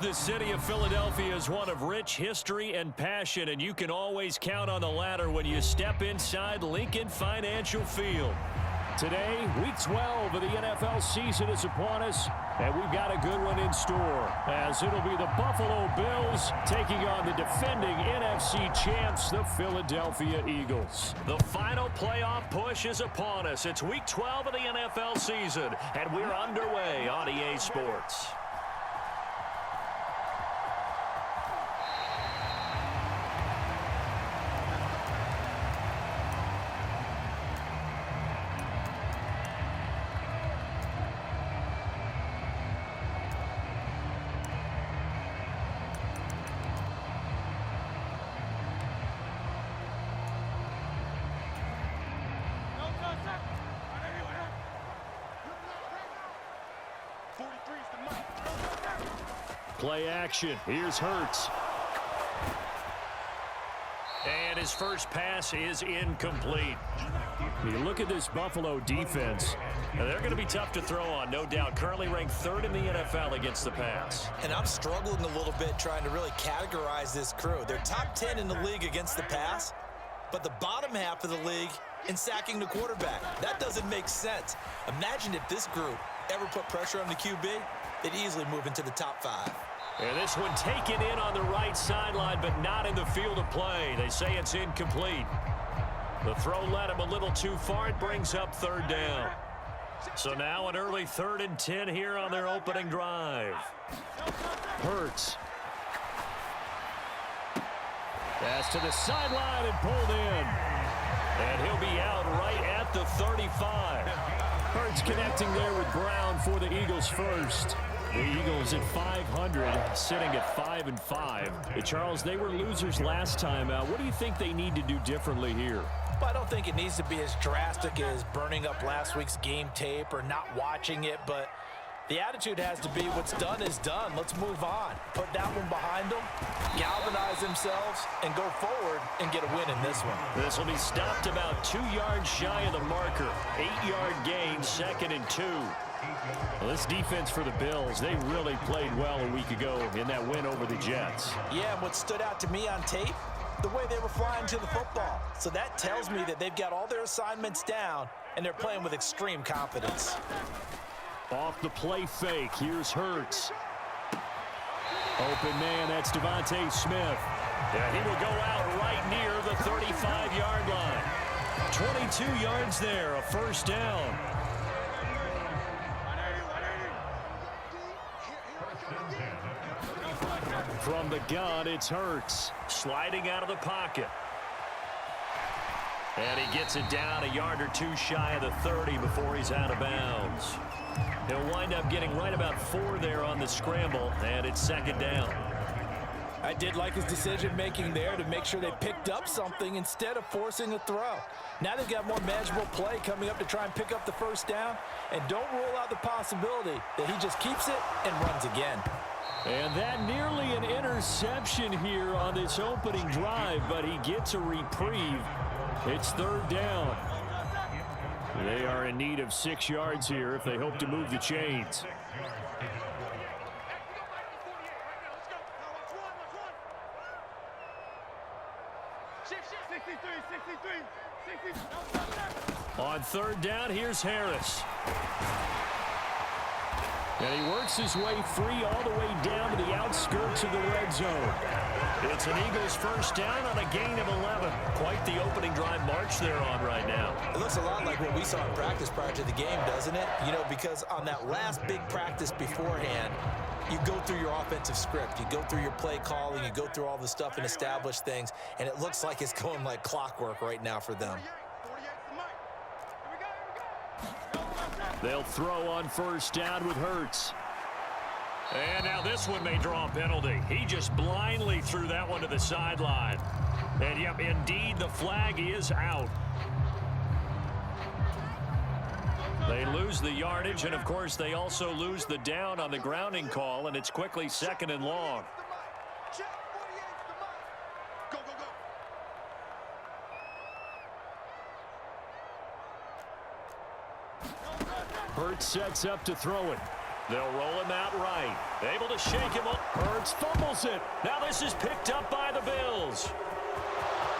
The city of Philadelphia is one of rich history and passion, and you can always count on the latter when you step inside Lincoln Financial Field. Today, Week 12 of the NFL season is upon us, and we've got a good one in store, as it'll be the Buffalo Bills taking on the defending NFC champs, the Philadelphia Eagles. The final playoff push is upon us. It's Week 12 of the NFL season, and we're underway on EA Sports. Play action. Here's Hurts. And his first pass is incomplete. You look at this Buffalo defense. They're going to be tough to throw on, no doubt. Currently ranked 3rd in the NFL against the pass. And I'm struggling a little bit trying to really categorize this crew. They're top 10 in the league against the pass, but the bottom half of the league in sacking the quarterback. That doesn't make sense. Imagine if this group ever put pressure on the QB, they'd easily move into the top 5. And this one taken in on the right sideline, but not in the field of play. They say it's incomplete. The throw led him a little too far. It brings up 3rd down. So now an early 3rd and 10 here on their opening drive. Hurts. Pass to the sideline and pulled in. And he'll be out right at the 35. Hurts connecting there with Brown for the Eagles first. The Eagles at 500, sitting at 5-5. Charles, they were losers last time out. What do you think they need to do differently here? Well, I don't think it needs to be as drastic as burning up last week's game tape or not watching it, but the attitude has to be what's done is done. Let's move on. Put that one behind them, galvanize themselves, and go forward and get a win in this one. This will be stopped about 2 yards shy of the marker. 8-yard gain, 2nd and 2. Well, this defense for the Bills, they really played well a week ago in that win over the Jets. Yeah, and what stood out to me on tape, the way they were flying to the football. So that tells me that they've got all their assignments down, and they're playing with extreme confidence. Off the play fake, here's Hurts. Open man, that's Devontae Smith. Yeah, he will go out right near the 35-yard line. 22 yards there, a 1st down. From the gun, it's Hurts. Sliding out of the pocket. And he gets it down a yard or 2 shy of the 30 before he's out of bounds. He'll wind up getting right about 4 there on the scramble, and it's 2nd down. I did like his decision-making there to make sure they picked up something instead of forcing a throw. Now they've got more manageable play coming up to try and pick up the 1st down, and don't rule out the possibility that he just keeps it and runs again. And that nearly an interception here on this opening drive, but he gets a reprieve. It's 3rd down. They are in need of 6 yards here if they hope to move the chains. On 3rd down, here's Harris. And he works his way free all the way down to the outskirts of the red zone. It's an Eagles 1st down on a gain of 11. Quite the opening drive march they're on right now. It looks a lot like what we saw in practice prior to the game, doesn't it? You know, because on that last big practice beforehand, you go through your offensive script. You go through your play calling. You go through all the stuff and establish things. And it looks like it's going like clockwork right now for them. They'll throw on 1st down with Hurts. And now this one may draw a penalty. He just blindly threw that one to the sideline. And, yep, indeed, the flag is out. They lose the yardage, and, of course, they also lose the down on the grounding call, and it's quickly 2nd and long. Hurts sets up to throw it. They'll roll him out right. Able to shake him up. Hurts fumbles it. Now this is picked up by the Bills.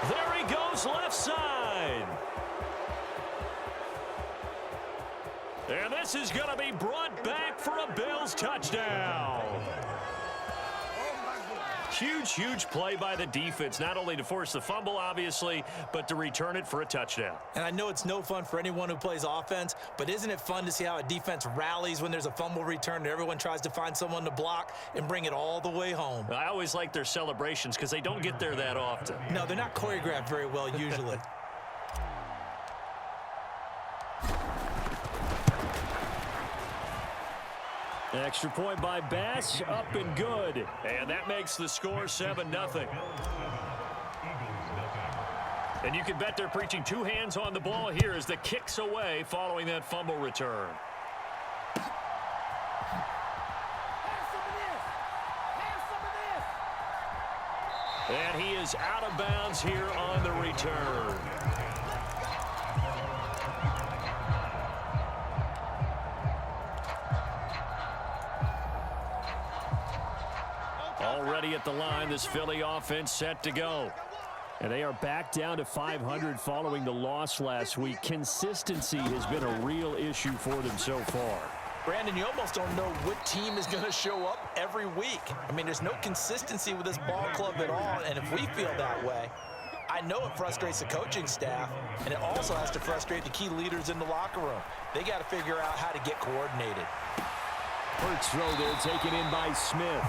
There he goes left side. And this is going to be brought back for a Bills touchdown. Huge play by the defense, not only to force the fumble, obviously, but to return it for a touchdown. And I know it's no fun for anyone who plays offense, but isn't it fun to see how a defense rallies when there's a fumble return and everyone tries to find someone to block and bring it all the way home? I always like their celebrations because they don't get there that often. No, they're not choreographed very well usually. Extra point by Bass, up and good. And that makes the score 7-0. And you can bet they're preaching two hands on the ball here as the kick's away following that fumble return. And he is out of bounds here on the return. Already at the line, this Philly offense set to go. And they are back down to 500 following the loss last week. Consistency has been a real issue for them so far. Brandon, you almost don't know what team is going to show up every week. I mean, there's no consistency with this ball club at all, and if we feel that way, I know it frustrates the coaching staff, and it also has to frustrate the key leaders in the locker room. They got to figure out how to get coordinated. Hurts throw there, taken in by Smith.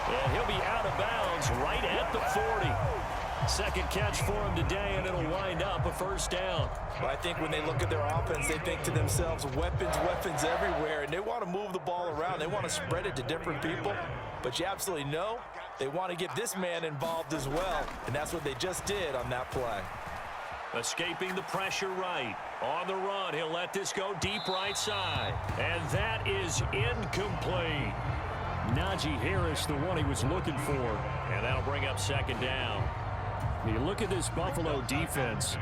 And he'll be out of bounds right at the 40. Second catch for him today, and it'll wind up a first down. But I think when they look at their offense, they think to themselves, weapons everywhere, and they want to move the ball around. They want to spread it to different people. But you absolutely know they want to get this man involved as well, and that's what they just did on that play. Escaping the pressure right. On the run, he'll let this go deep right side. And that is incomplete. Najee Harris, the one he was looking for. And that'll bring up second down. You look at this Buffalo defense.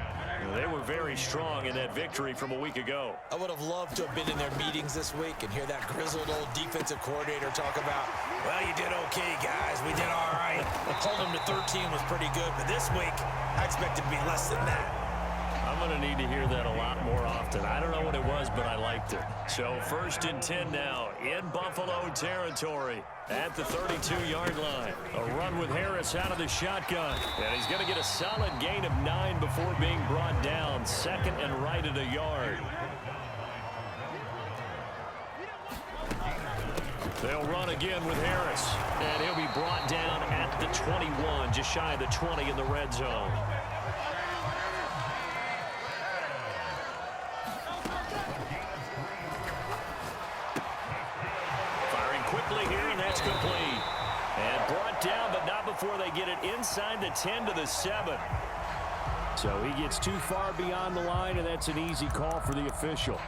They were very strong in that victory from a week ago. I would have loved to have been in their meetings this week and hear that grizzled old defensive coordinator talk about, well, you did okay, guys. We did all right. Holding them to 13 was pretty good, but this week, I expect it to be less than that. I'm going to need to hear that a lot more often. I don't know what it was, but I liked it. So 1st and 10 now in Buffalo territory at the 32-yard line. A run with Harris out of the shotgun. And he's going to get a solid gain of 9 before being brought down. Second and right at a yard. They'll run again with Harris. And he'll be brought down at the 21, just shy of the 20 in the red zone. Complete. And brought down, but not before they get it inside the 10 to the 7. So he gets too far beyond the line, and that's an easy call for the official.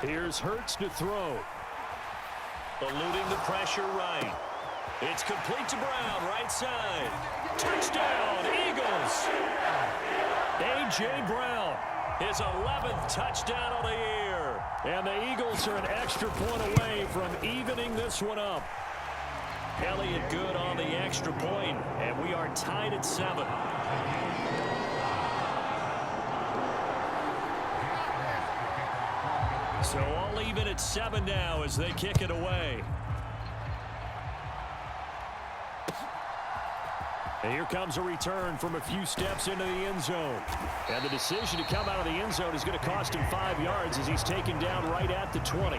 Here's Hurts to throw. Eluding the pressure right. It's complete to Brown, right side. Touchdown, Eagles! A.J. Brown, his 11th touchdown of the year. And the Eagles are an extra point away from evening this one up. Elliott good on the extra point, and we are tied at 7. So all even at 7 now as they kick it away. And here comes a return from a few steps into the end zone. And the decision to come out of the end zone is going to cost him 5 yards as he's taken down right at the 20.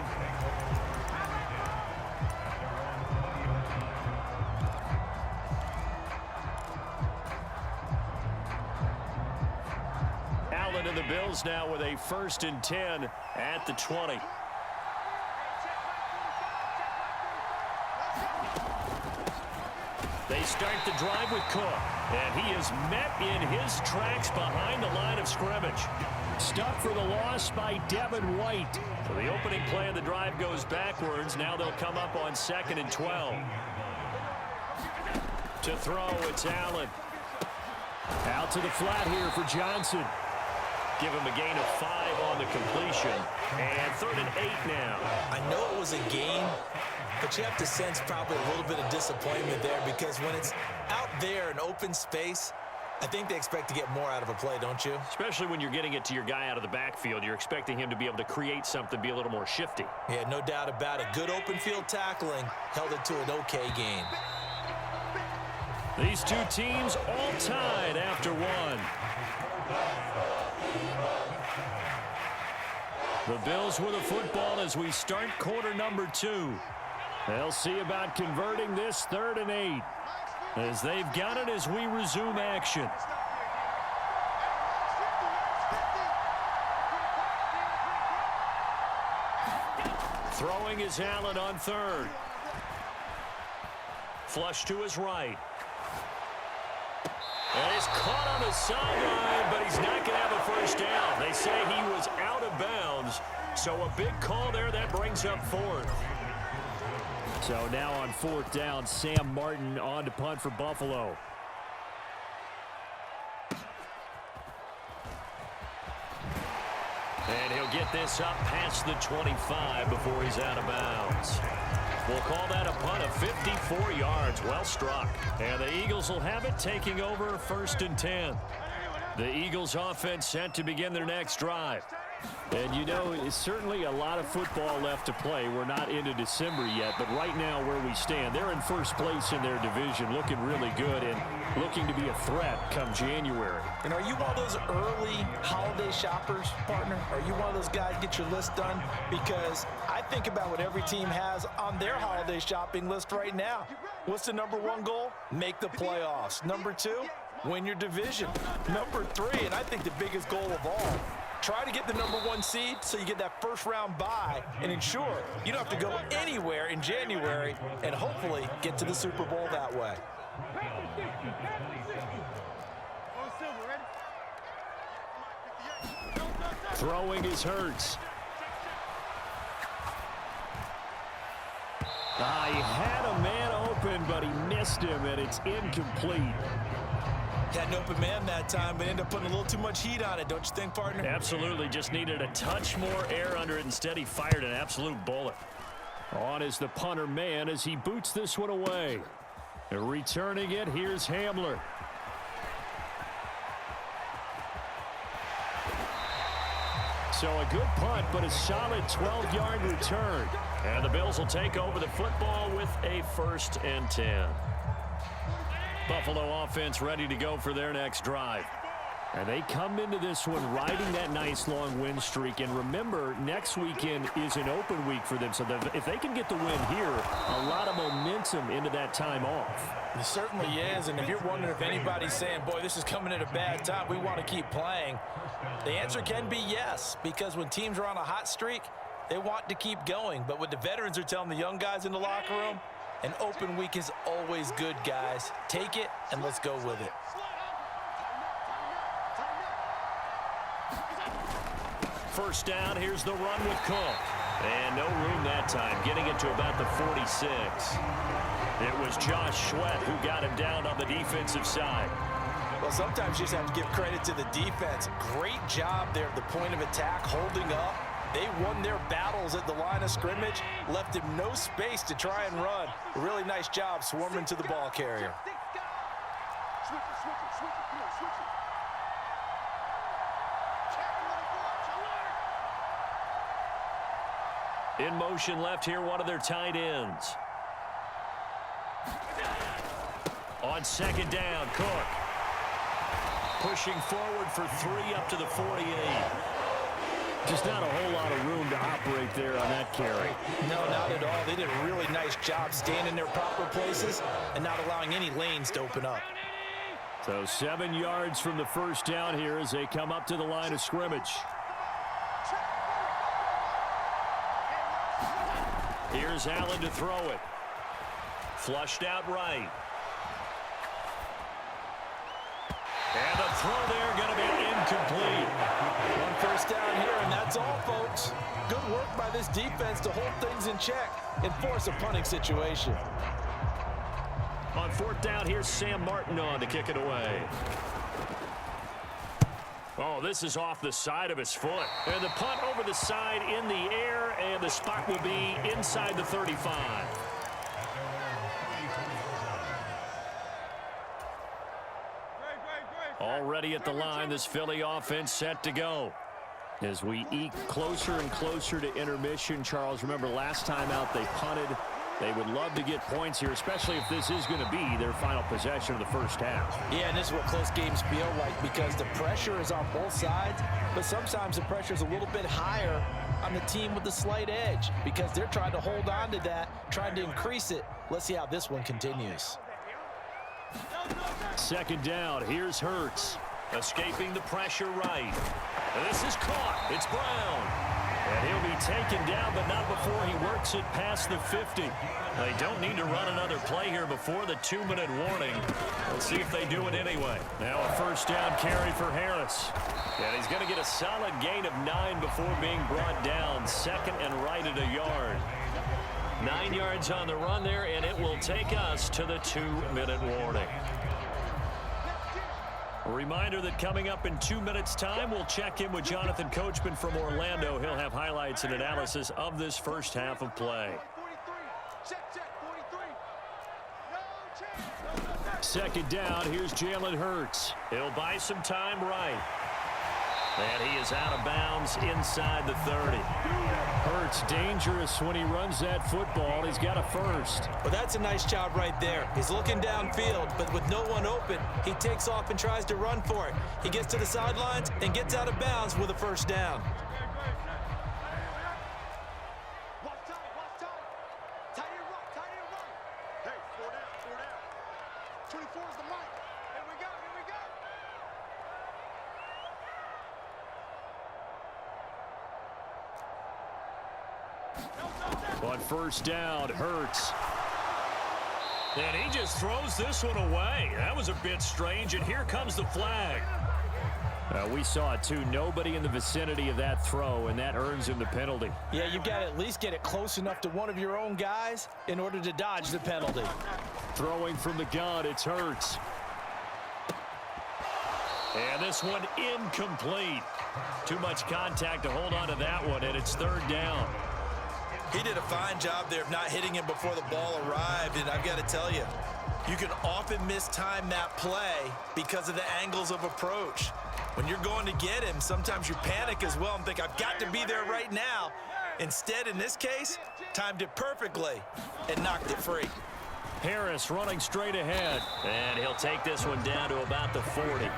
Allen and the Bills now with a 1st and 10 at the 20. They start the drive with Cook, and he is met in his tracks behind the line of scrimmage. Stuck for the loss by Devin White. So the opening play of the drive goes backwards. Now they'll come up on 2nd and 12. To throw, it's Allen. Out to the flat here for Johnson. Give him a gain of 5 on the completion. And 3rd and 8 now. I know it was a gain, but you have to sense probably a little bit of disappointment there because when it's out there in open space, I think they expect to get more out of a play, don't you? Especially when you're getting it to your guy out of the backfield. You're expecting him to be able to create something, be a little more shifty. Yeah, no doubt about it. Good open field tackling held it to an okay gain. These two teams all tied after one. The Bills with a football as we start quarter number 2. They'll see about converting this 3rd and 8. As they've got it as we resume action. Throwing is Allen on 3rd. Flush to his right. And he's caught on the sideline, but he's not going to have a first down. They say he was out of bounds. So a big call there that brings up 4th. So now on 4th down, Sam Martin on to punt for Buffalo. And he'll get this up past the 25 before he's out of bounds. We'll call that a punt of 54 yards. Well struck. And the Eagles will have it, taking over 1st and 10. The Eagles offense set to begin their next drive. And you know, it's certainly a lot of football left to play. We're not into December yet, but right now where we stand, they're in first place in their division, looking really good and looking to be a threat come January. And are you one of those early holiday shoppers, partner? Are you one of those guys get your list done? Because I think about what every team has on their holiday shopping list right now. What's the number 1 goal? Make the playoffs. Number 2, win your division. Number 3, and I think the biggest goal of all, try to get the number 1 seed so you get that first-round bye and ensure you don't have to go anywhere in January and hopefully get to the Super Bowl that way. Throwing is Hurts. He had a man open, but he missed him, and it's incomplete. Had an open man that time, but ended up putting a little too much heat on it, don't you think, partner? Absolutely. Just needed a touch more air under it. Instead, he fired an absolute bullet. On is the punter man as he boots this one away. Returning it, here's Hamler. So a good punt, but a solid 12-yard return. And the Bills will take over the football with a 1st and 10. Buffalo offense ready to go for their next drive. And they come into this one riding that nice long win streak. And remember, next weekend is an open week for them. So if they can get the win here, a lot of momentum into that time off. It certainly is. And if you're wondering if anybody's saying, boy, this is coming at a bad time, we want to keep playing, the answer can be yes. Because when teams are on a hot streak, they want to keep going. But what the veterans are telling the young guys in the locker room, an open week is always good, guys. Take it, and let's go with it. First down, here's the run with Cook. And no room that time, getting it to about the 46. It was Josh Sweat who got him down on the defensive side. Well, sometimes you just have to give credit to the defense. Great job there at the point of attack, holding up. They won their battles at the line of scrimmage, left him no space to try and run. A really nice job swarming to the ball carrier. In motion left here, one of their tight ends. On 2nd down, Cook. Pushing forward for 3 up to the 48. Just not a whole lot of room to operate there on that carry. No, not at all. They did a really nice job staying in their proper places and not allowing any lanes to open up. So 7 yards from the first down here as they come up to the line of scrimmage. Here's Allen to throw it. Flushed out right. And the throw there going to be incomplete. 1 first down here, and that's all, folks. Good work by this defense to hold things in check and force a punting situation. On 4th down, here's Sam Martin on to kick it away. Oh, this is off the side of his foot. And the punt over the side in the air, and the spot will be inside the 35. Already at the line, this Philly offense set to go. As we eke closer and closer to intermission, Charles, remember last time out they punted. They would love to get points here, especially if this is going to be their final possession of the first half. Yeah, and this is what close games feel like because the pressure is on both sides, but sometimes the pressure is a little bit higher on the team with the slight edge because they're trying to hold on to that, trying to increase it. Let's see how this one continues. Second down, here's Hurts. Escaping the pressure right. This is caught. It's Brown. And he'll be taken down, but not before he works it past the 50. They don't need to run another play here before the 2-minute warning. Let's see if they do it anyway. Now a first down carry for Harris. And he's going to get a solid gain of 9 before being brought down. Second and right at a yard. 9 yards on the run there, and it will take us to the 2-minute warning. A reminder that coming up in 2 minutes' time, we'll check in with Jonathan Coachman from Orlando. He'll have highlights and analysis of this first half of play. Second down, here's Jalen Hurts. He'll buy some time right. And he is out of bounds inside the 30. Hurts dangerous when he runs that football. He's got a first. Well, that's a nice job right there. He's looking downfield, but with no one open, he takes off and tries to run for it. He gets to the sidelines and gets out of bounds with a first down. On first down, Hurts. And he just throws this one away. That was a bit strange, and here comes the flag. We saw it too. Nobody in the vicinity of that throw, and that earns him the penalty. Yeah, you've got to at least get it close enough to one of your own guys in order to dodge the penalty. Throwing from the gun, it's Hurts. And this one incomplete. Too much contact to hold on to that one, and it's third down. He did a fine job there of not hitting him before the ball arrived, and I've got to tell you, you can often mistime that play because of the angles of approach. When you're going to get him, sometimes you panic as well and think, I've got to be there right now. Instead, in this case, timed it perfectly and knocked it free. Harris running straight ahead, and he'll take this one down to about the 40.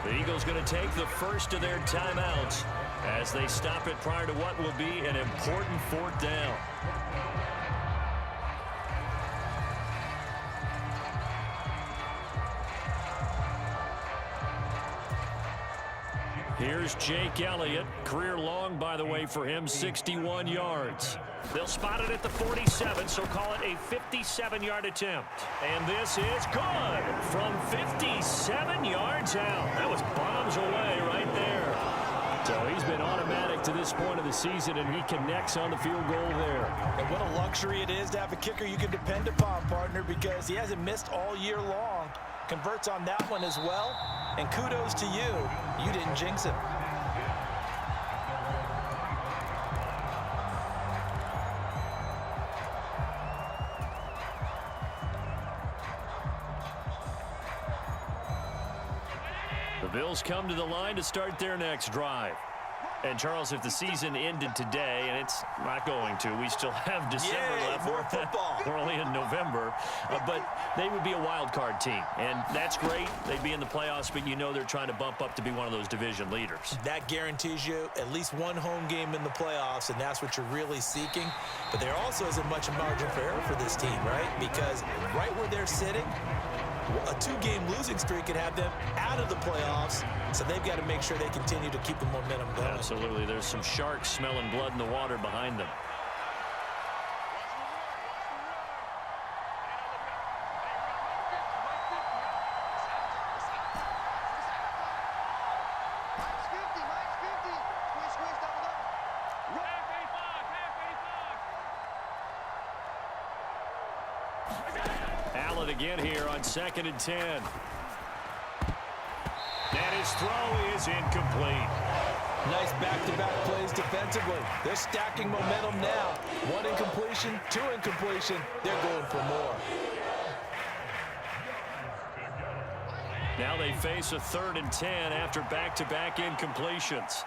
The Eagles going to take the first of their timeouts as they stop it prior to what will be an important fourth down. Here's Jake Elliott. Career long, by the way, for him, 61 yards. They'll spot it at the 47, so call it a 57-yard attempt. And this is good from 57 yards out. That was bombs away right there. So he's been automatic to this point of the season, and he connects on the field goal there. And what a luxury it is to have a kicker you can depend upon, partner, because he hasn't missed all year long. Converts on that one as well. And kudos to you. You didn't jinx him. The Bills come to the line to start their next drive. And, Charles, if the season ended today, and it's not going to, we still have December left. More football. We're only in November. But they would be a wild card team. And that's great. They'd be in the playoffs, but you know they're trying to bump up to be one of those division leaders. That guarantees you at least one home game in the playoffs, and that's what you're really seeking. But there also isn't much margin for error for this team, right? Because right where they're sitting, a two-game losing streak could have them out of the playoffs, so they've got to make sure they continue to keep the momentum going. Absolutely. There's some sharks smelling blood in the water behind them. Allen again here on 2nd and 10. That His throw is incomplete. Nice back-to-back plays defensively. They're stacking momentum now. 1 incompletion, 2 incompletion. They're going for more. Now they face a 3rd and 10 after back-to-back incompletions.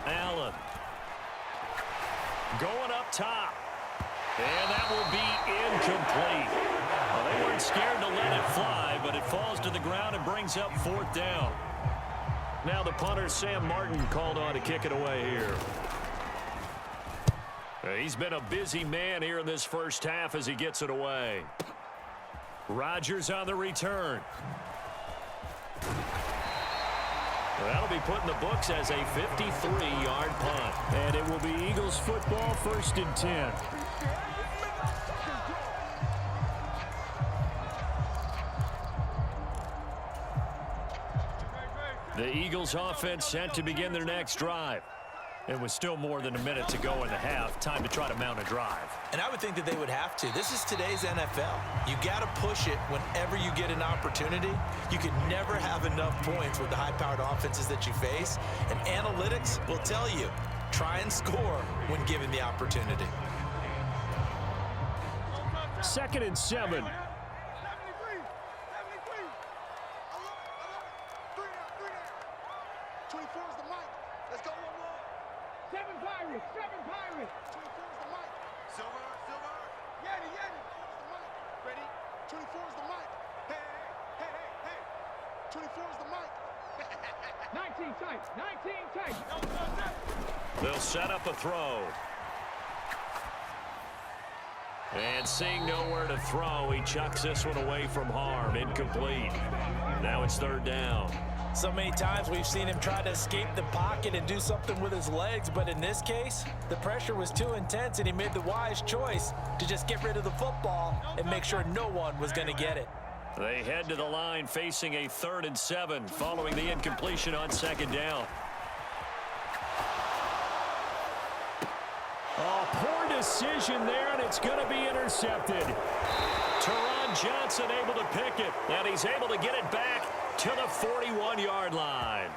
Allen. Going up top. And that will be incomplete. Well, they weren't scared to let it fly, but it falls to the ground and brings up 4th down. Now the punter, Sam Martin, called on to kick it away here. He's been a busy man here in this first half as he gets it away. Rodgers on the return. That'll be put in the books as a 53-yard punt. And it will be Eagles football, 1st and 10. The Eagles offense set to begin their next drive. It was still more than a minute to go in the half. Time to try to mount a drive. And I would think that they would have to. This is today's NFL. You got to push it whenever you get an opportunity. You can never have enough points with the high-powered offenses that you face. And analytics will tell you, try and score when given the opportunity. 2nd and 7. They'll set up a throw. And seeing nowhere to throw, he chucks this one away from harm. Incomplete. Now it's 3rd down. So many times we've seen him try to escape the pocket and do something with his legs, but in this case, the pressure was too intense and he made the wise choice to just get rid of the football and make sure no one was going to get it. They head to the line facing a 3rd and 7 following the incompletion on 2nd down. Oh, poor decision there, and it's going to be intercepted. Teron Johnson able to pick it, and he's able to get it back to the 41-yard line.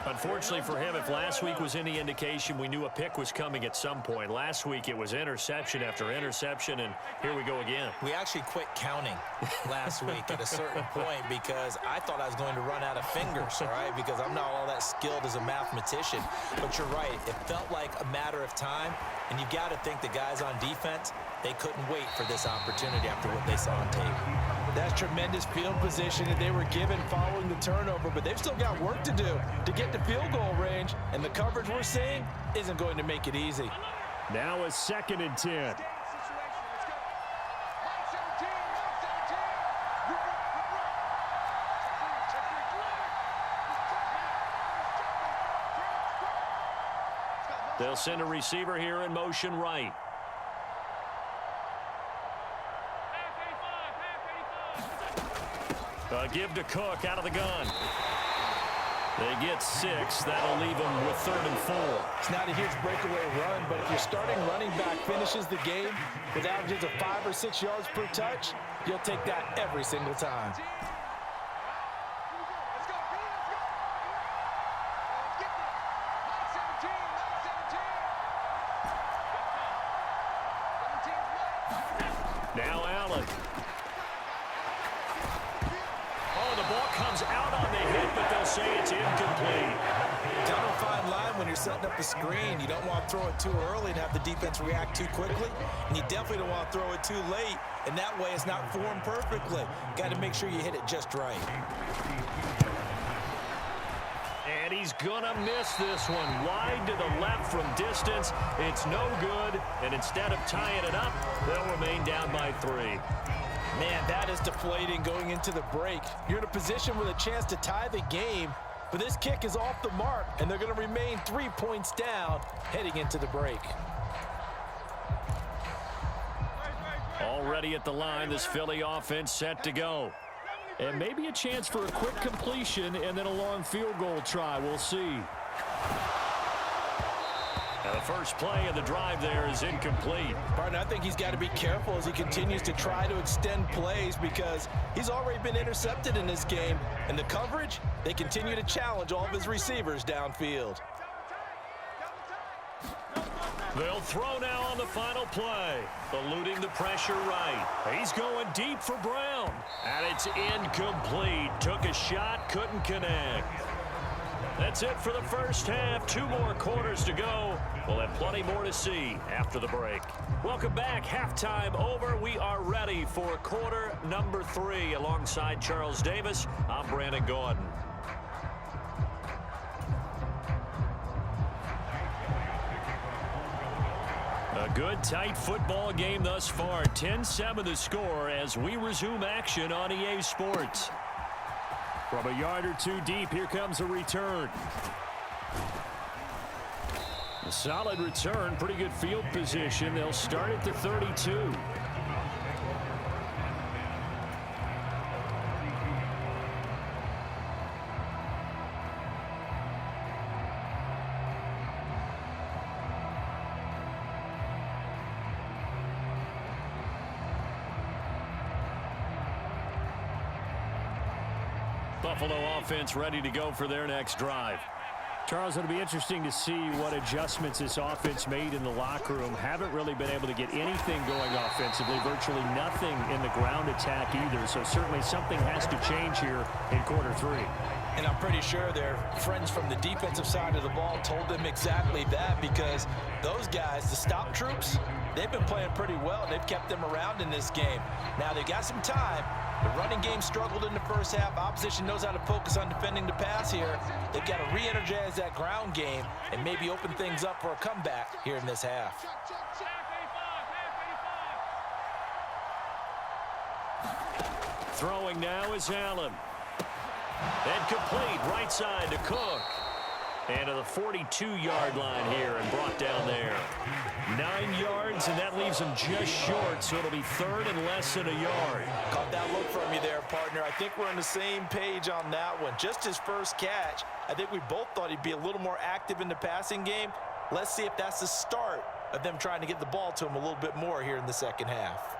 Unfortunately for him, if last week was any indication, we knew a pick was coming at some point. Last week it was interception after interception, and here we go again. We actually quit counting last week at a certain point because I thought I was going to run out of fingers, all right, because I'm not all that skilled as a mathematician. But you're right. It felt like a matter of time, and you got to think the guys on defense, they couldn't wait for this opportunity after what they saw on tape. That's tremendous field position that they were given following the turnover, but they've still got work to do to get to field goal range, and the coverage we're seeing isn't going to make it easy. Now a 2nd and 10. They'll send a receiver here in motion right. Give to Cook out of the gun. They get 6. That'll leave them with 3rd and 4. It's not a huge breakaway run, but if your starting running back finishes the game with averages of 5 or 6 yards per touch, you'll take that every single time. Now Allen. Oh, the ball comes out on the hit, but they'll say it's incomplete. Down a fine line when you're setting up a screen. You don't want to throw it too early and have the defense react too quickly. And you definitely don't want to throw it too late. And that way it's not formed perfectly. Got to make sure you hit it just right. And he's going to miss this one. Wide to the left from distance. It's no good. And instead of tying it up, they'll remain down by 3. Man, that is deflating going into the break. You're in a position with a chance to tie the game, but this kick is off the mark, and they're going to remain 3 points down heading into the break. Already at the line, this Philly offense set to go. And maybe a chance for a quick completion and then a long field goal try. We'll see. And the first play of the drive there is incomplete. Partner, I think he's got to be careful as he continues to try to extend plays because he's already been intercepted in this game. And the coverage, they continue to challenge all of his receivers downfield. They'll throw now on the final play. Eluding the pressure right. He's going deep for Brown. And it's incomplete. Took a shot, couldn't connect. That's it for the first half. 2 more quarters to go. We'll have plenty more to see after the break. Welcome back. Halftime over. We are ready for quarter number 3. Alongside Charles Davis, I'm Brandon Gaudin. A good, tight football game thus far. 10-7 the score as we resume action on EA Sports. From a yard or 2 deep, here comes a return. A solid return, pretty good field position. They'll start at the 32. Buffalo offense ready to go for their next drive. Charles, it'll be interesting to see what adjustments this offense made in the locker room. Haven't really been able to get anything going offensively, virtually nothing in the ground attack either. So certainly something has to change here in quarter 3. And I'm pretty sure their friends from the defensive side of the ball told them exactly that because those guys, the stop troops, they've been playing pretty well. They've kept them around in this game. Now they've got some time. The running game struggled in the first half. Opposition knows how to focus on defending the pass here. They've got to re-energize that ground game and maybe open things up for a comeback here in this half. Throwing now is Allen. And complete right side to Cook. And to the 42-yard line here and brought down there. 9 yards, and that leaves him just short, so it'll be 3rd and less than a yard. Caught that look from you there, partner. I think we're on the same page on that one. Just his first catch, I think we both thought he'd be a little more active in the passing game. Let's see if that's the start of them trying to get the ball to him a little bit more here in the second half.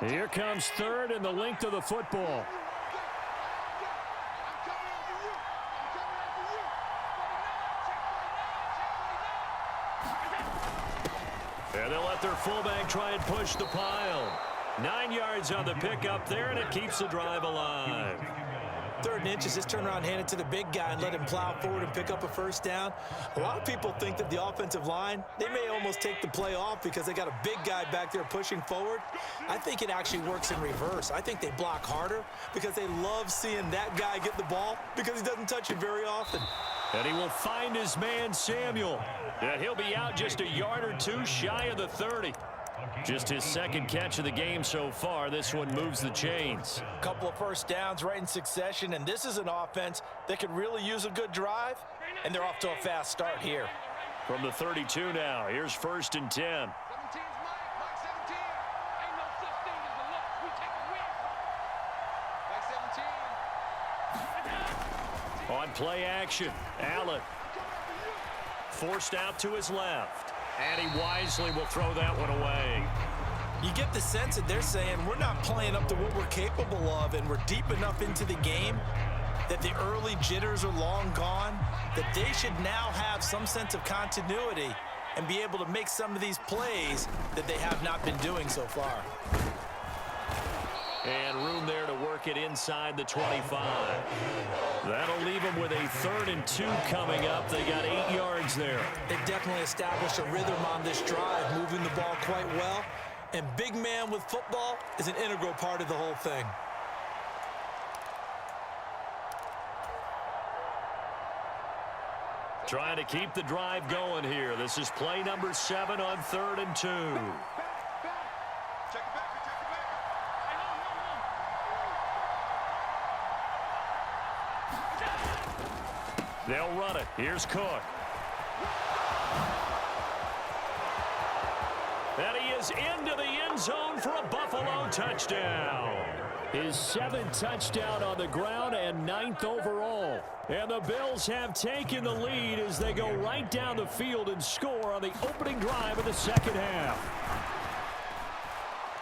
Here comes 3rd and the length of the football. And they'll let their fullback try and push the pile. 9 yards on the pickup there, and it keeps the drive alive. 3rd and inches, just turn around, hand it to the big guy and let him plow forward and pick up a first down. A lot of people think that the offensive line, they may almost take the play off because they got a big guy back there pushing forward. I think it actually works in reverse. I think they block harder because they love seeing that guy get the ball because he doesn't touch it very often. And he will find his man, Samuel. And he'll be out just a yard or 2 shy of the 30. Just his 2nd catch of the game so far. This one moves the chains. A couple of first downs right in succession, and this is an offense that could really use a good drive, and they're off to a fast start here. From the 32 now, here's 1st and 10. On play action, Allen. Forced out to his left. And he wisely will throw that one away. You get the sense that they're saying we're not playing up to what we're capable of, and we're deep enough into the game that the early jitters are long gone, that they should now have some sense of continuity and be able to make some of these plays that they have not been doing so far. And room there to work it inside the 25. That'll leave them with a 3rd and 2 coming up. They got 8 yards there. They definitely established a rhythm on this drive, moving the ball quite well. And big man with football is an integral part of the whole thing. Trying to keep the drive going here. This is play number 7 on 3rd and 2. They'll run it. Here's Cook. And he is into the end zone for a Buffalo touchdown. His 7th touchdown on the ground and 9th overall. And the Bills have taken the lead as they go right down the field and score on the opening drive of the second half.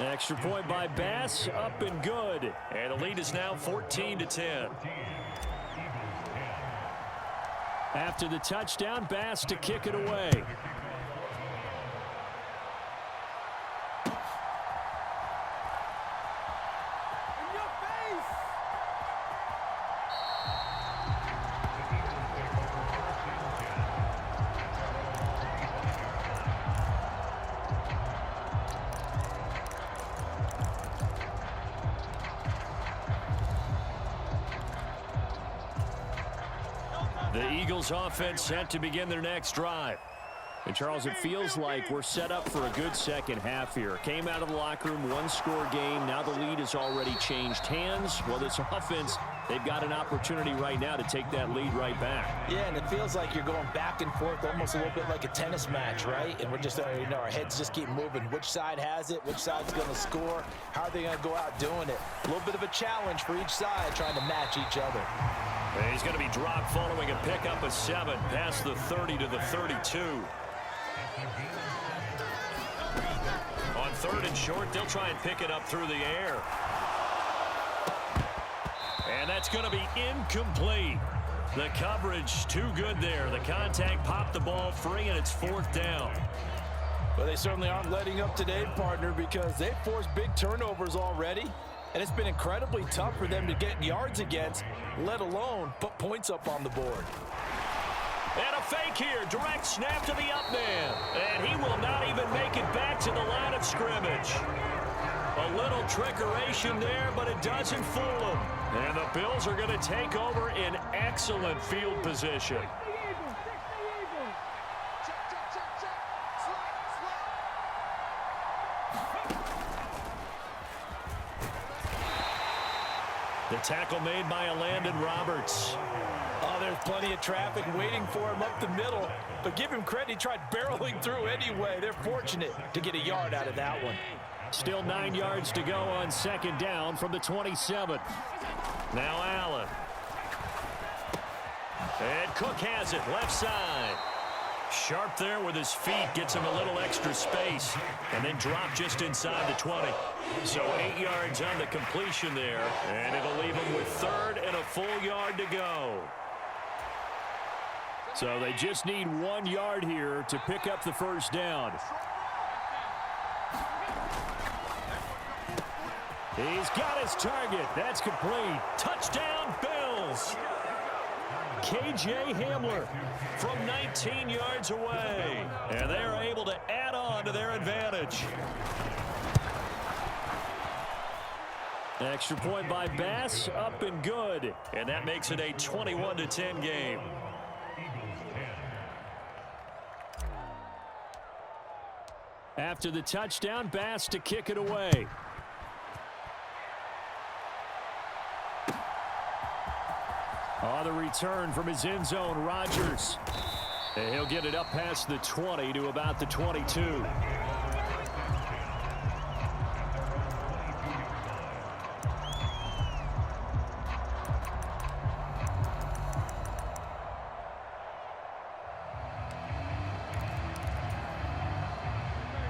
Extra point by Bass, up and good. And the lead is now 14-10. After the touchdown, Bass to kick it away. The Eagles offense set to begin their next drive. And Charles, it feels like we're set up for a good second half here. Came out of the locker room, one-score game. Now the lead has already changed hands. Well, this offense, they've got an opportunity right now to take that lead right back. Yeah, and it feels like you're going back and forth almost a little bit like a tennis match, right? And we're just, our heads just keep moving. Which side has it? Which side's going to score? How are they going to go out doing it? A little bit of a challenge for each side trying to match each other. And he's going to be dropped following a pickup of 7 past the 30 to the 32. On 3rd and short, they'll try and pick it up through the air. And that's going to be incomplete. The coverage too good there. The contact popped the ball free, and it's 4th down. Well, they certainly aren't letting up today, partner, because they've forced big turnovers already. And it's been incredibly tough for them to get yards against, let alone put points up on the board. And a fake here. Direct snap to the up man. And he will not even make it back to the line of scrimmage. A little trickeration there, but it doesn't fool him. And the Bills are going to take over in excellent field position. The tackle made by Landon Roberts. Oh, there's plenty of traffic waiting for him up the middle. But give him credit, he tried barreling through anyway. They're fortunate to get a yard out of that one. Still 9 yards to go on 2nd down from the 27. Now Allen. And Cook has it, left side. Sharp there with his feet, gets him a little extra space, and then drop just inside the 20. So 8 yards on the completion there, and it'll leave him with 3rd and a full yard to go. So they just need 1 yard here to pick up the 1st down. He's got his target. That's complete. Touchdown, Bills. K.J. Hamler from 19 yards away. And they're able to add on to their advantage. Extra point by Bass, up and good. And that makes it a 21-10 game. After the touchdown, Bass to kick it away. On the return from his end zone, Rodgers. And he'll get it up past the 20 to about the 22.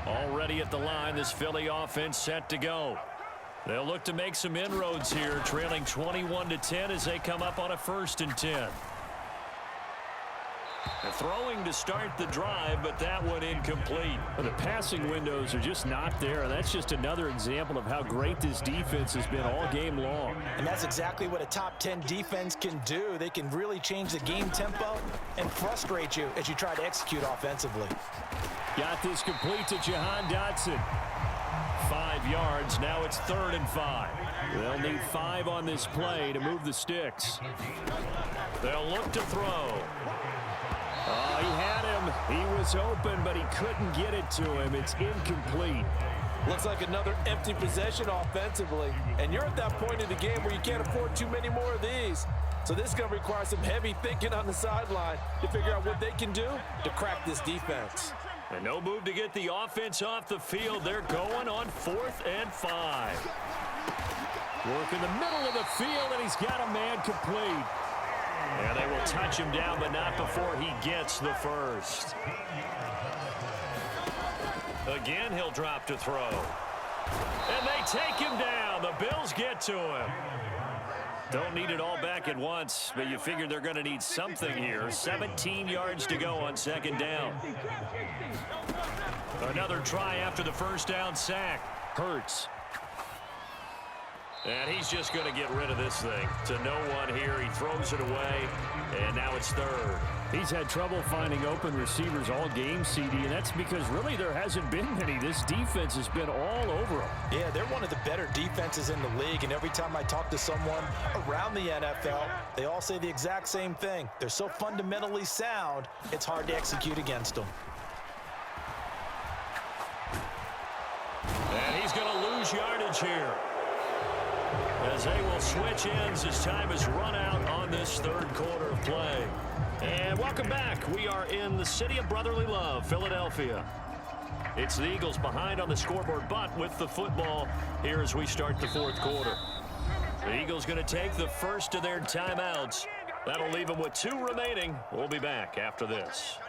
Already at the line, this Philly offense set to go. They'll look to make some inroads here, trailing 21-10 as they come up on a 1st and 10. They're throwing to start the drive, but that one incomplete. The passing windows are just not there, and that's just another example of how great this defense has been all game long. And that's exactly what a top 10 defense can do. They can really change the game tempo and frustrate you as you try to execute offensively. Got this complete to Jahan Dotson. 5 yards. Now it's 3rd and 5. They'll need 5 on this play to move the sticks. They'll look to throw. Oh, he had him. He was open, but he couldn't get it to him. It's incomplete. Looks like another empty possession offensively. And you're at that point in the game where you can't afford too many more of these. So this is going to require some heavy thinking on the sideline to figure out what they can do to crack this defense. And no move to get the offense off the field. They're going on 4th and 5. Work in the middle of the field, and he's got a man complete. And they will touch him down, but not before he gets the first. Again, he'll drop to throw. And they take him down. The Bills get to him. Don't need it all back at once, but you figure they're going to need something here. 17 yards to go on second down. Another try after the first down sack. Hurts. And he's just going to get rid of this thing. To no one here. He throws it away, and now it's third. He's had trouble finding open receivers all game, CD, and that's because really there hasn't been many. This defense has been all over them. Yeah, they're one of the better defenses in the league, and every time I talk to someone around the NFL, they all say the exact same thing. They're so fundamentally sound, it's hard to execute against them. And he's going to lose yardage here, as they will switch ends as time is run out on this third quarter of play. And welcome back. We are in the city of brotherly love, Philadelphia. It's the Eagles behind on the scoreboard, but with the football here as we start the fourth quarter. The Eagles going to take the first of their timeouts. That'll leave them with 2 remaining. We'll be back after this.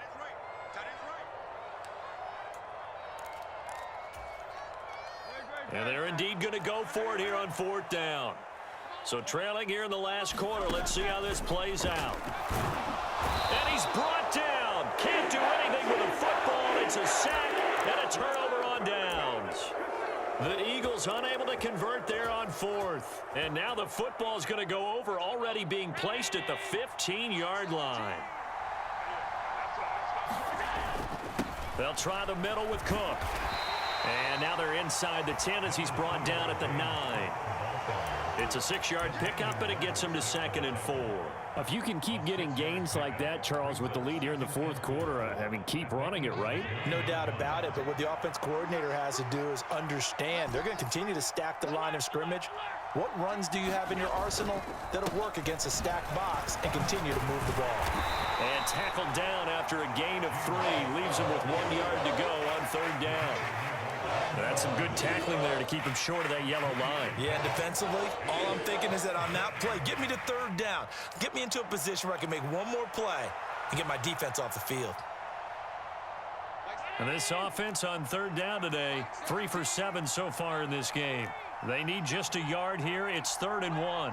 And they're indeed going to go for it here on fourth down. So trailing here in the last quarter. Let's see how this plays out. And he's brought down. Can't do anything with a football. It's a sack and a turnover on downs. The Eagles unable to convert there on fourth. And now the football is going to go over, already being placed at the 15-yard line. They'll try the middle with Cook. And now they're inside the 10 as he's brought down at the 9. It's a 6-yard pickup, and it gets him to 2nd and 4. If you can keep getting gains like that, Charles, with the lead here in the fourth quarter, I mean, keep running it, right? No doubt about it, but what the offense coordinator has to do is understand they're going to continue to stack the line of scrimmage. What runs do you have in your arsenal that'll work against a stacked box and continue to move the ball? And tackled down after a gain of 3. Leaves him with 1 yard to go on third down. That's some good tackling there to keep him short of that yellow line. Yeah, defensively, all I'm thinking is that on that play, get me to third down. Get me into a position where I can make one more play and get my defense off the field. And this offense on third down today, 3 for 7 so far in this game. They need just a yard here. It's 3rd and 1.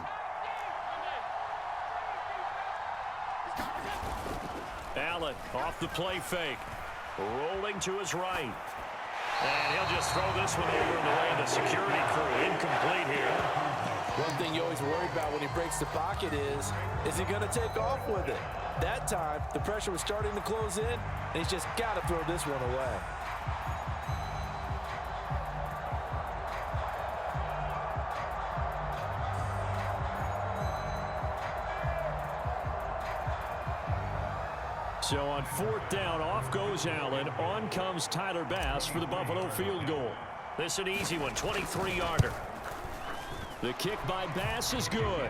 Allen off the play fake. Rolling to his right. And he'll just throw this one over in the way of the security crew. Incomplete here. One thing you always worry about when he breaks the pocket is he going to take off with it? That time, the pressure was starting to close in, and he's just got to throw this one away. So on fourth down, off goes Allen. On comes Tyler Bass for the Buffalo field goal. This an easy one, 23-yarder. The kick by Bass is good.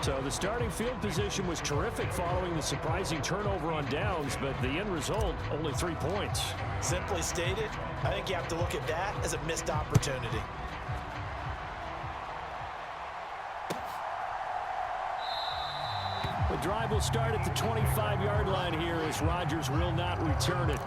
So the starting field position was terrific following the surprising turnover on downs, but the end result, only 3 points. Simply stated, I think you have to look at that as a missed opportunity. The drive will start at the 25-yard line here as Rodgers will not return it.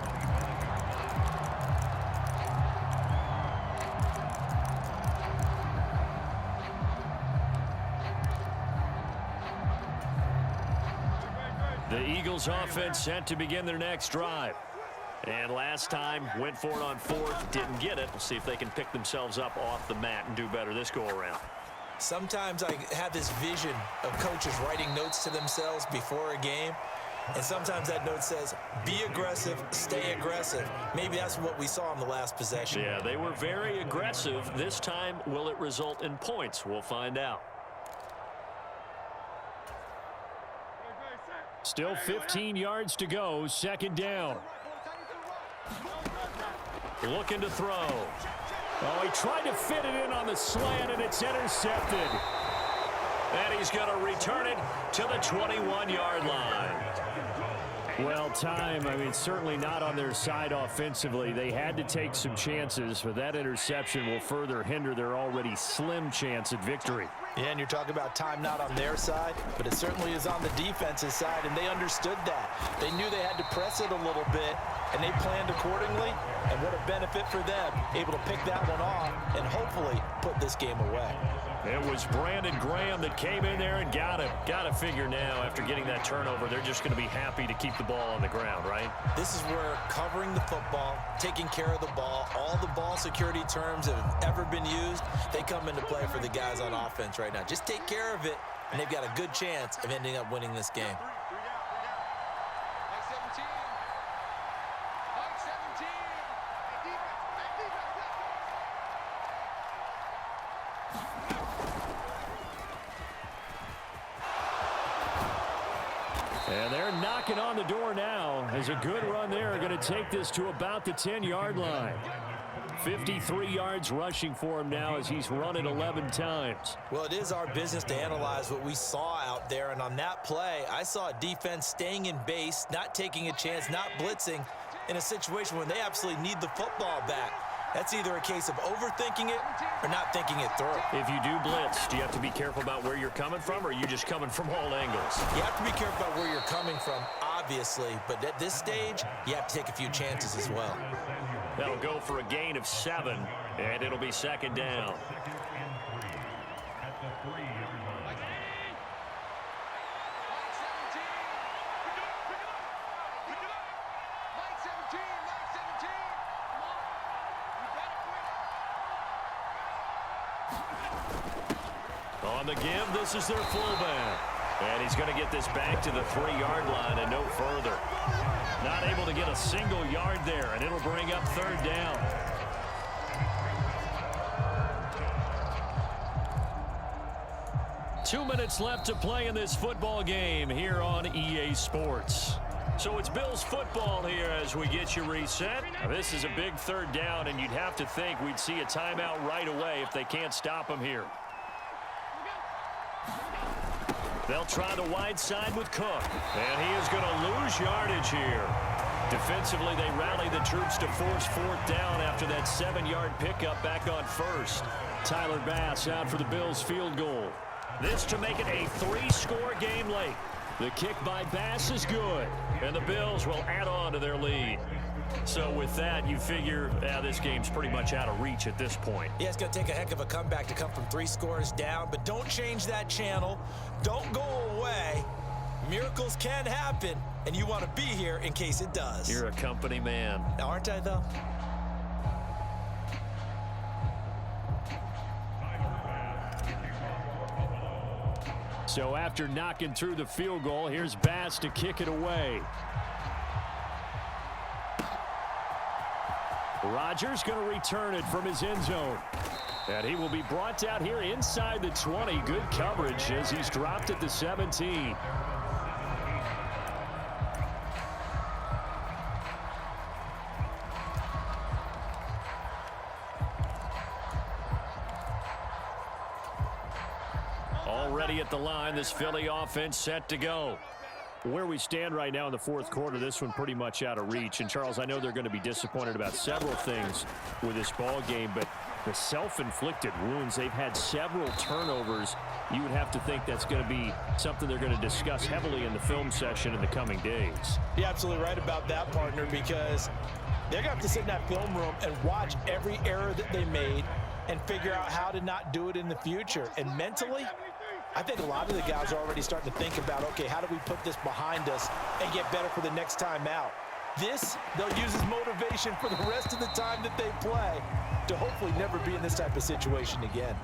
The Eagles offense set to begin their next drive. And last time went for it on fourth, didn't get it. We'll see if they can pick themselves up off the mat and do better this go around. Sometimes I have this vision of coaches writing notes to themselves before a game, and sometimes that note says, be aggressive, stay aggressive. Maybe that's what we saw in the last possession. Yeah, they were very aggressive. This time, will it result in points? We'll find out. Still 15 yards to go, 2nd down. Looking to throw. Oh, he tried to fit it in on the slant, and it's intercepted. And he's going to return it to the 21-yard line. Well, time, I mean, certainly not on their side offensively. They had to take some chances, but that interception will further hinder their already slim chance at victory. Yeah, and you're talking about time not on their side, but it certainly is on the defense's side, and they understood that. They knew they had to press it a little bit, and they planned accordingly, and what a benefit for them, able to pick that one off and hopefully put this game away. It was Brandon Graham that came in there and got him. Got to figure now, after getting that turnover, they're just going to be happy to keep the ball on the ground, right? This is where covering the football, taking care of the ball, all the ball security terms that have ever been used, they come into play for the guys on offense right now. Just take care of it, and they've got a good chance of ending up winning this game. And they're knocking on the door now as a good run there are going to take this to about the 10-yard line. 53 yards rushing for him now as he's run it 11 times. Well, it is our business to analyze what we saw out there, and on that play, I saw a defense staying in base, not taking a chance, not blitzing in a situation when they absolutely need the football back. That's either a case of overthinking it or not thinking it through. If you do blitz, do you have to be careful about where you're coming from, or are you just coming from all angles? You have to be careful about where you're coming from, obviously, but at this stage, you have to take a few chances as well. That'll go for a gain of 7, and it'll be second down. On the give, this is their fullback. And he's going to get this back to the 3-yard line and no further. Not able to get a single yard there, and it'll bring up third down. Two minutes left to play in this football game here on EA Sports. So it's Bills football here as we get you reset. Now, this is a big third down, and you'd have to think we'd see a timeout right away if they can't stop him here. They'll try the wide side with Cook. And he is going to lose yardage here. Defensively, they rally the troops to force fourth down after that 7-yard pickup back on first. Tyler Bass out for the Bills field goal. This to make it a 3-score game late. The kick by Bass is good. And the Bills will add on to their lead. So with that, you figure this game's pretty much out of reach at this point. Yeah, it's going to take a heck of a comeback to come from 3 scores down, but don't change that channel. Don't go away. Miracles can happen, and you want to be here in case it does. You're a company man. Aren't I, though? So after knocking through the field goal, here's Bass to kick it away. Rodgers going to return it from his end zone. And he will be brought down here inside the 20. Good coverage as he's dropped at the 17. Already at the line, this Philly offense set to go. Where we stand right now in the fourth quarter, this one pretty much out of reach. And, Charles, I know they're going to be disappointed about several things with this ball game, but the self-inflicted wounds, they've had several turnovers. You would have to think that's going to be something they're going to discuss heavily in the film session in the coming days. You're absolutely right about that, partner, because they're going to have to sit in that film room and watch every error that they made and figure out how to not do it in the future. And mentally, I think a lot of the guys are already starting to think about, okay, how do we put this behind us and get better for the next time out? This, they'll use as motivation for the rest of the time that they play to hopefully never be in this type of situation again.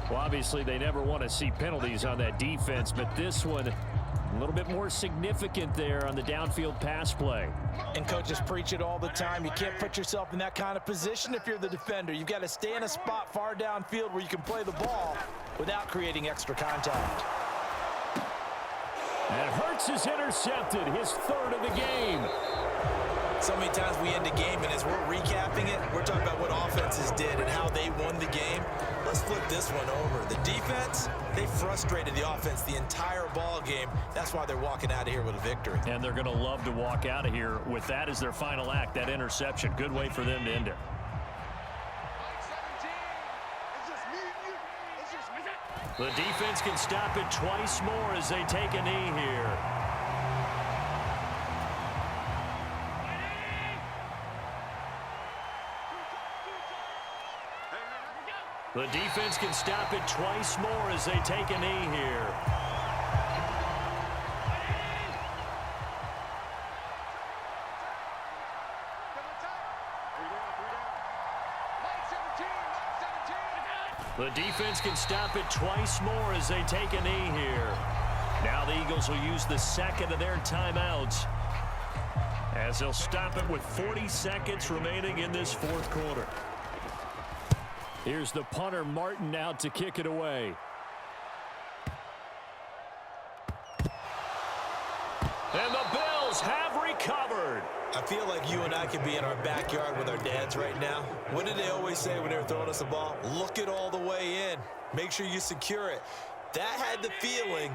Well, obviously, they never want to see penalties on that defense, but this one, a little bit more significant there on the downfield pass play. And coaches preach it all the time. You can't put yourself in that kind of position if you're the defender. You've got to stay in a spot far downfield where you can play the ball without creating extra contact. And Hurts is intercepted, his third of the game. So many times we end the game, and as we're recapping it, we're talking about what offenses did and how they won the game. Let's flip this one over. The defense, they frustrated the offense the entire ball game. That's why they're walking out of here with a victory. And they're going to love to walk out of here with that as their final act, that interception. Good way for them to end it. The defense can stop it twice more as they take a knee here. The defense can stop it twice more as they take a knee here. The defense can stop it twice more as they take a knee here. Now the Eagles will use the second of their timeouts as they'll stop it with 40 seconds remaining in this fourth quarter. Here's the punter, Martin, out to kick it away. And the Bills have recovered. I feel like you and I could be in our backyard with our dads right now. What did they always say when they were throwing us the ball? Look it all the way in. Make sure you secure it. That had the feeling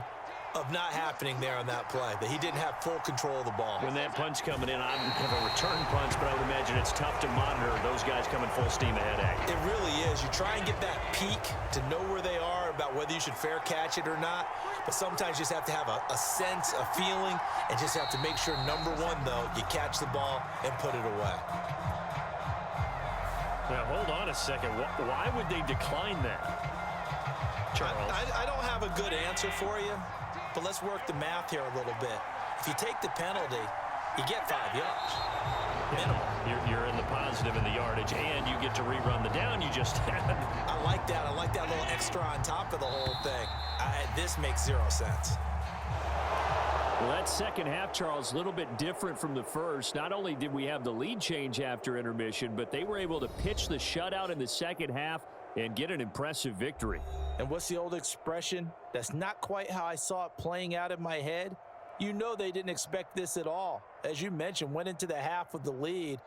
of not happening there on that play, that he didn't have full control of the ball. When that punch coming in, I'm kind of a return punch, but I would imagine it's tough to monitor those guys coming full steam ahead at you. It really is. You try and get that peek to know where they are, about whether you should fair catch it or not, but sometimes you just have to have a sense, a feeling, and just have to make sure, number one, though, you catch the ball and put it away. Now, hold on a second. Why would they decline that, Charles? I don't have a good answer for you, but let's work the math here a little bit. If you take the penalty, you get 5 yards. Minimum. You're in the positive in the yardage, and you get to rerun the down you just had. I like that. I like that little extra on top of the whole thing. This makes 0 sense. Well, that second half, Charles, a little bit different from the first. Not only did we have the lead change after intermission, but they were able to pitch the shutout in the second half and get an impressive victory. And what's the old expression? That's not quite how I saw it playing out in my head. You know they didn't expect this at all. As you mentioned, went into the half with the lead.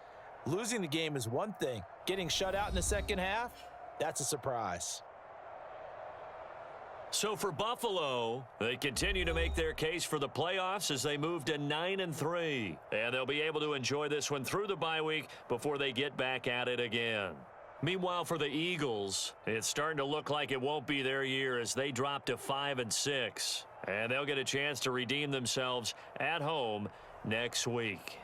Losing the game is one thing. Getting shut out in the second half, that's a surprise. So for Buffalo, they continue to make their case for the playoffs as they move to 9-3. And they'll be able to enjoy this one through the bye week before they get back at it again. Meanwhile, for the Eagles, it's starting to look like it won't be their year as they drop to 5-6. And they'll get a chance to redeem themselves at home next week.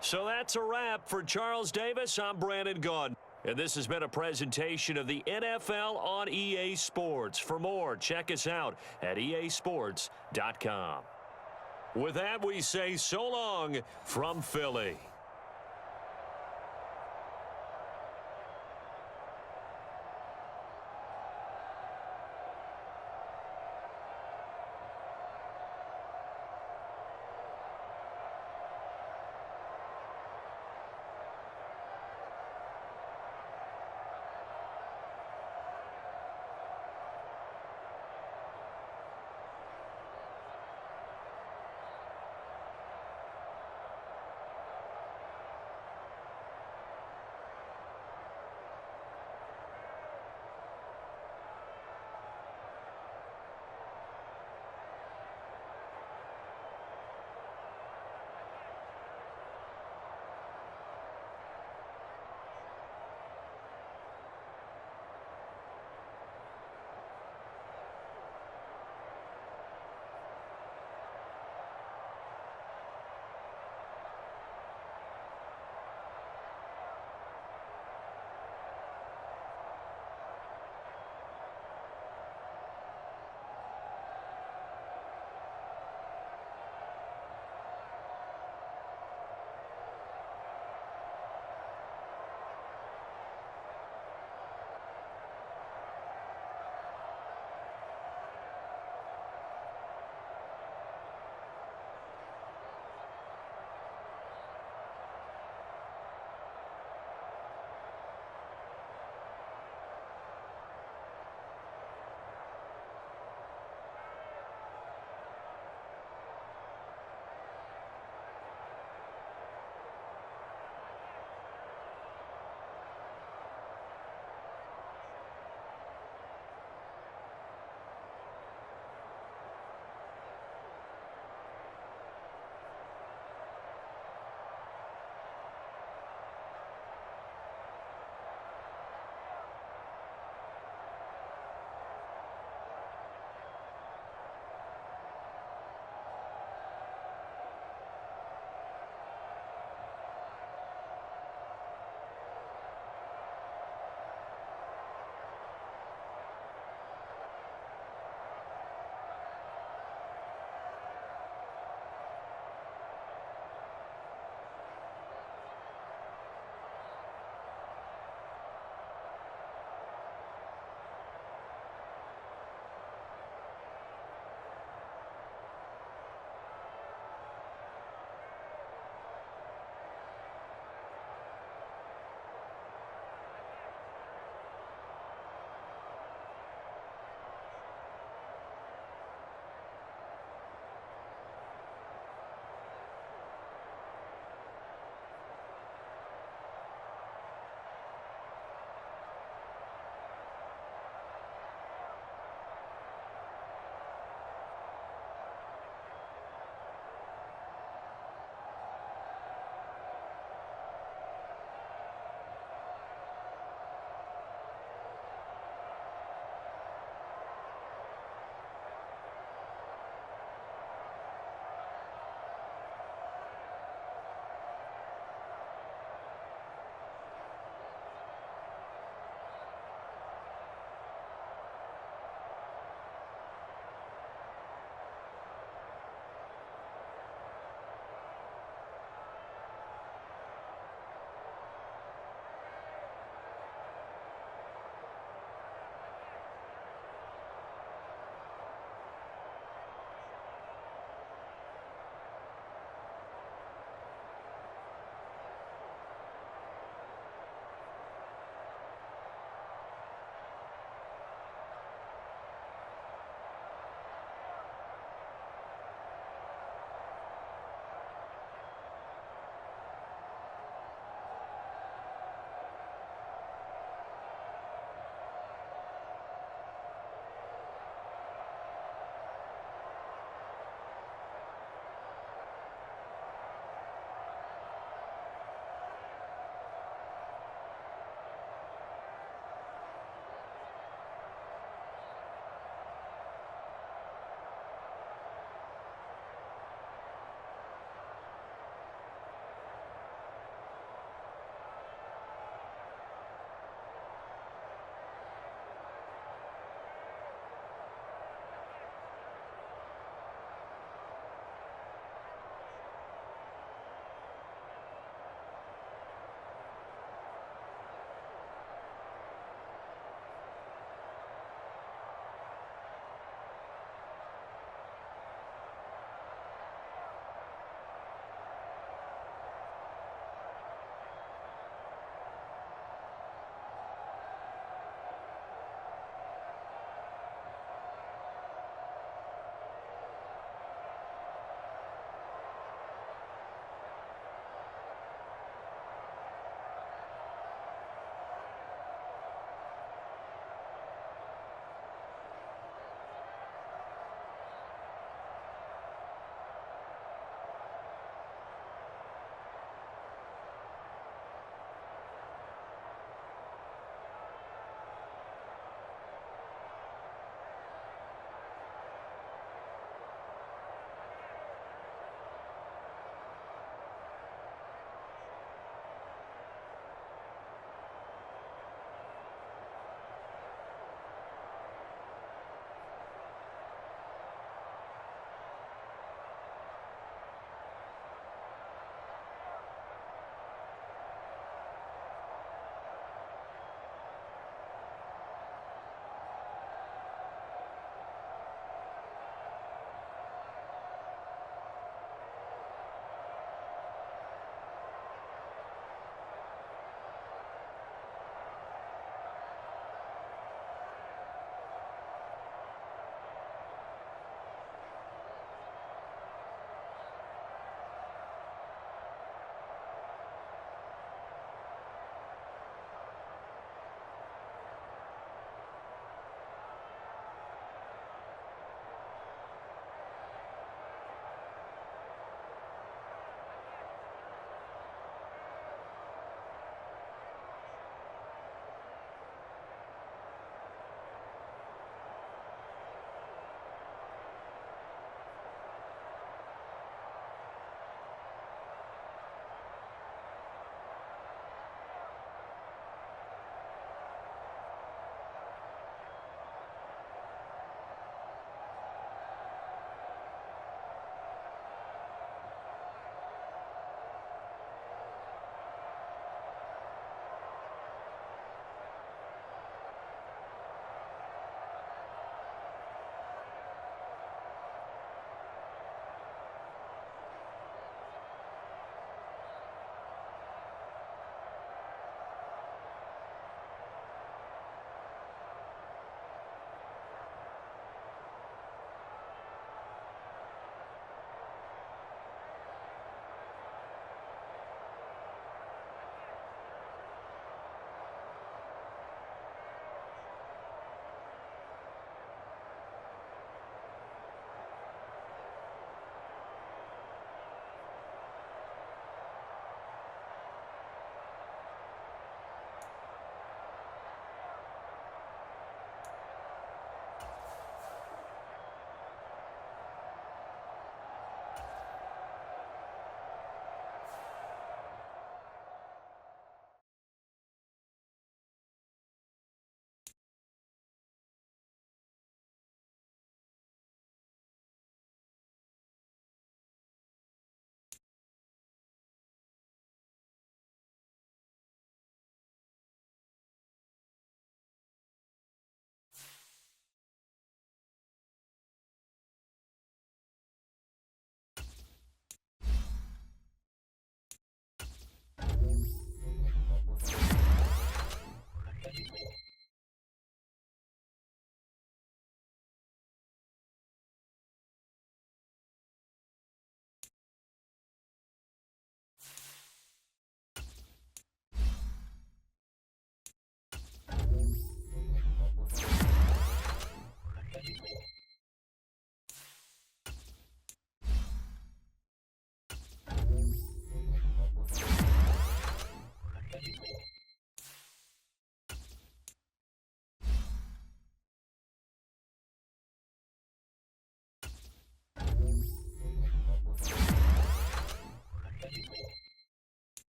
So that's a wrap for Charles Davis. I'm Brandon Gaudin. And this has been a presentation of the NFL on EA Sports. For more, check us out at easports.com. With that, we say so long from Philly.